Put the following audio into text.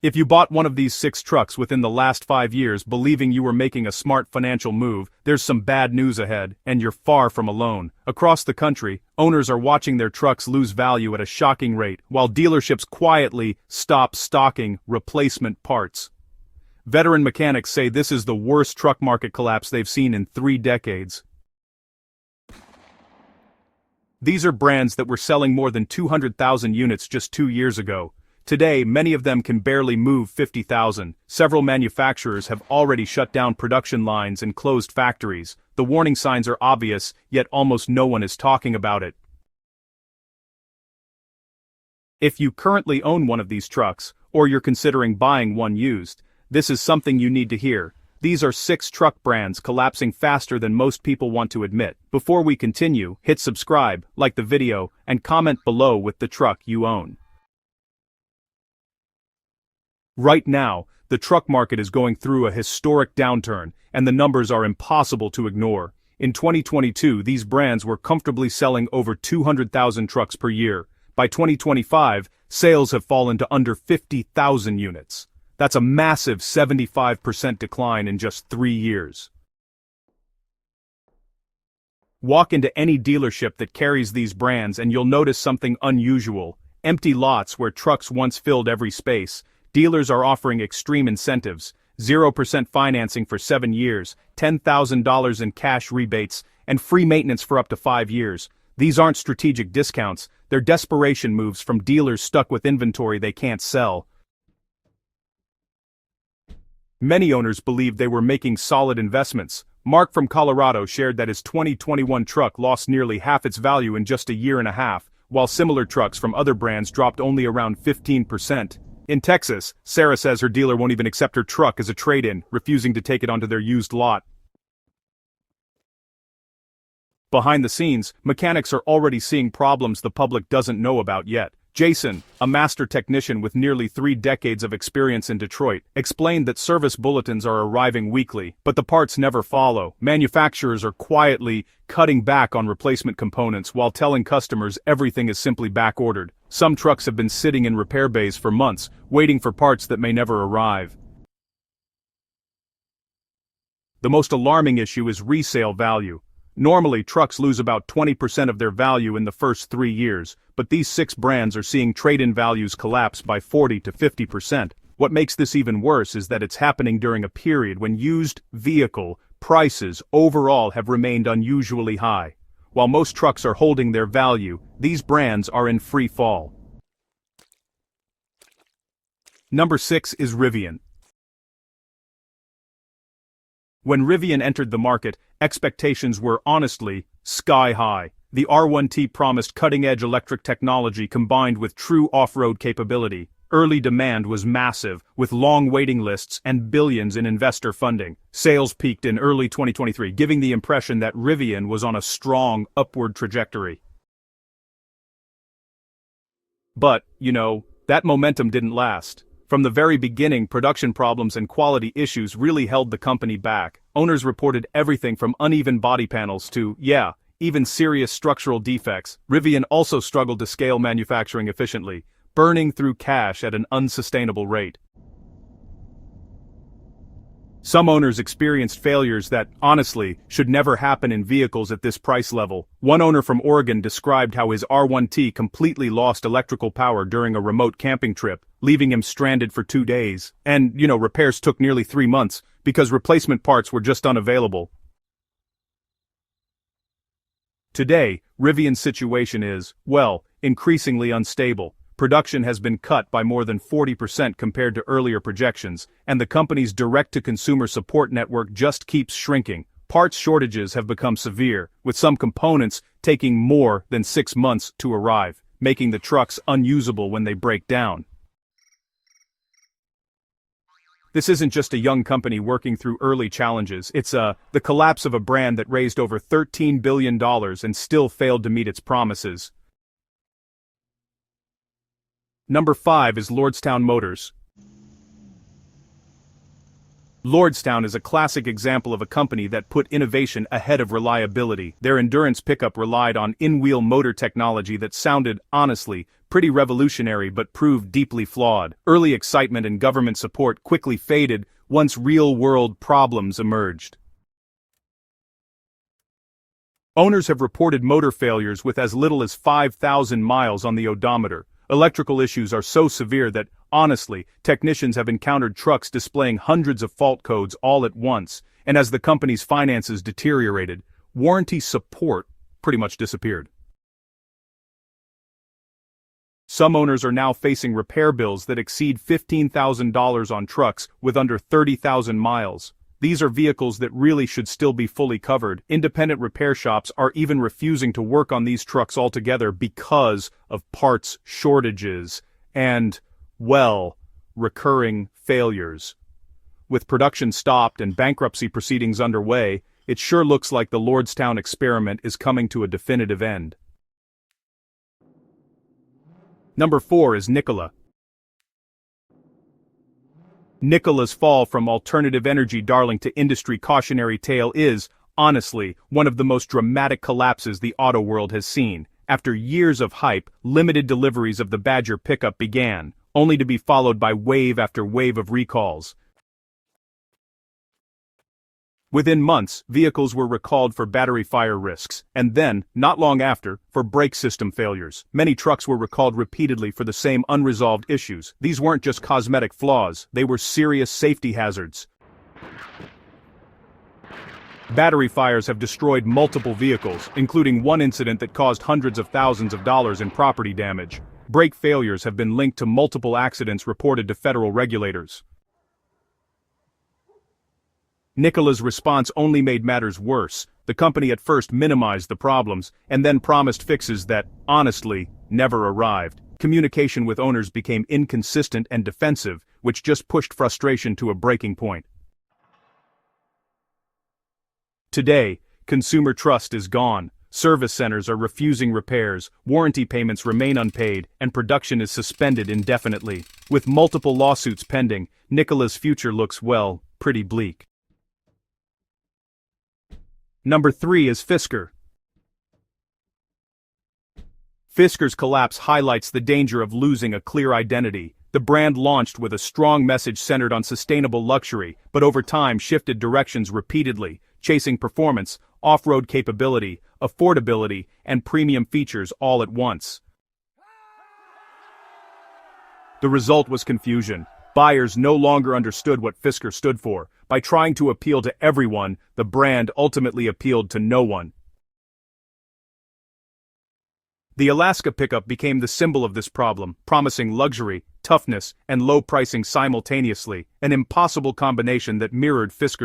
If you bought one of these 6 trucks within the last 5 years believing you were making a smart financial move, there's some bad news ahead, and you're far from alone. Across the country, owners are watching their trucks lose value at a shocking rate, while dealerships quietly stop stocking replacement parts. Veteran mechanics say this is the worst truck market collapse they've seen in 3 decades. These are brands that were selling more than 200,000 units just 2 years ago. Today, many of them can barely move 50,000. Several manufacturers have already shut down production lines and closed factories. The warning signs are obvious, yet almost no one is talking about it. If you currently own one of these trucks, or you're considering buying one used, this is something you need to hear. These are 6 truck brands collapsing faster than most people want to admit. Before we continue, hit subscribe, like the video, and comment below with the truck you own. Right now, the truck market is going through a historic downturn, and the numbers are impossible to ignore. In 2022, these brands were comfortably selling over 200,000 trucks per year. By 2025, sales have fallen to under 50,000 units. That's a massive 75% decline in just 3 years. Walk into any dealership that carries these brands and you'll notice something unusual. Empty lots where trucks once filled every space. Dealers are offering extreme incentives, 0% financing for 7 years, $10,000 in cash rebates, and free maintenance for up to 5 years. These aren't strategic discounts, they're desperation moves from dealers stuck with inventory they can't sell. Many owners believed they were making solid investments. Mark from Colorado shared that his 2021 truck lost nearly half its value in just a year and a half, while similar trucks from other brands dropped only around 15%. In Texas, Sarah says her dealer won't even accept her truck as a trade-in, refusing to take it onto their used lot. Behind the scenes, mechanics are already seeing problems the public doesn't know about yet. Jason, a master technician with nearly 3 decades of experience in Detroit, explained that service bulletins are arriving weekly, but the parts never follow. Manufacturers are quietly cutting back on replacement components while telling customers everything is simply back-ordered. Some trucks have been sitting in repair bays for months, waiting for parts that may never arrive. The most alarming issue is resale value. Normally, trucks lose about 20% of their value in the first 3 years, but these 6 brands are seeing trade-in values collapse by 40 to 50%. What makes this even worse is that it's happening during a period when used vehicle prices overall have remained unusually high. While most trucks are holding their value, these brands are in free fall. Number 6 is Rivian. When Rivian entered the market, expectations were honestly sky high. The R1T promised cutting-edge electric technology combined with true off-road capability. Early demand was massive, with long waiting lists and billions in investor funding. Sales peaked in early 2023, giving the impression that Rivian was on a strong upward trajectory. But, that momentum didn't last. From the very beginning, production problems and quality issues really held the company back. Owners reported everything from uneven body panels to, even serious structural defects. Rivian also struggled to scale manufacturing efficiently, burning through cash at an unsustainable rate. Some owners experienced failures that, honestly, should never happen in vehicles at this price level. One owner from Oregon described how his R1T completely lost electrical power during a remote camping trip, leaving him stranded for 2 days. And, repairs took nearly 3 months, because replacement parts were just unavailable. Today, Rivian's situation is, increasingly unstable. Production has been cut by more than 40% compared to earlier projections, and the company's direct-to-consumer support network just keeps shrinking. Parts shortages have become severe, with some components taking more than 6 months to arrive, making the trucks unusable when they break down. This isn't just a young company working through early challenges, it's the collapse of a brand that raised over $13 billion and still failed to meet its promises. Number 5 is Lordstown Motors. Lordstown is a classic example of a company that put innovation ahead of reliability. Their endurance pickup relied on in-wheel motor technology that sounded, honestly, pretty revolutionary but proved deeply flawed. Early excitement and government support quickly faded once real-world problems emerged. Owners have reported motor failures with as little as 5,000 miles on the odometer. Electrical issues are so severe that, honestly, technicians have encountered trucks displaying hundreds of fault codes all at once, and as the company's finances deteriorated, warranty support pretty much disappeared. Some owners are now facing repair bills that exceed $15,000 on trucks with under 30,000 miles. These are vehicles that really should still be fully covered. Independent repair shops are even refusing to work on these trucks altogether because of parts shortages and, well, recurring failures. With production stopped and bankruptcy proceedings underway, it sure looks like the Lordstown experiment is coming to a definitive end. Number 4 is Nikola. Nikola's fall from alternative energy darling to industry cautionary tale is, honestly, one of the most dramatic collapses the auto world has seen. After years of hype, limited deliveries of the Badger pickup began, only to be followed by wave after wave of recalls. Within months, vehicles were recalled for battery fire risks, and then, not long after, for brake system failures. Many trucks were recalled repeatedly for the same unresolved issues. These weren't just cosmetic flaws, they were serious safety hazards. Battery fires have destroyed multiple vehicles, including one incident that caused hundreds of thousands of dollars in property damage. Brake failures have been linked to multiple accidents reported to federal regulators. Nikola's response only made matters worse. The company at first minimized the problems, and then promised fixes that, honestly, never arrived. Communication with owners became inconsistent and defensive, which just pushed frustration to a breaking point. Today, consumer trust is gone. Service centers are refusing repairs, warranty payments remain unpaid, and production is suspended indefinitely. With multiple lawsuits pending, Nikola's future looks, well, pretty bleak. Number 3 is Fisker. Fisker's collapse highlights the danger of losing a clear identity. The brand launched with a strong message centered on sustainable luxury, but over time shifted directions repeatedly, chasing performance, off-road capability, affordability, and premium features all at once. The result was confusion. Buyers no longer understood what Fisker stood for. By trying to appeal to everyone, the brand ultimately appealed to no one. The Alaska pickup became the symbol of this problem, promising luxury, toughness, and low pricing simultaneously, an impossible combination that mirrored Fisker's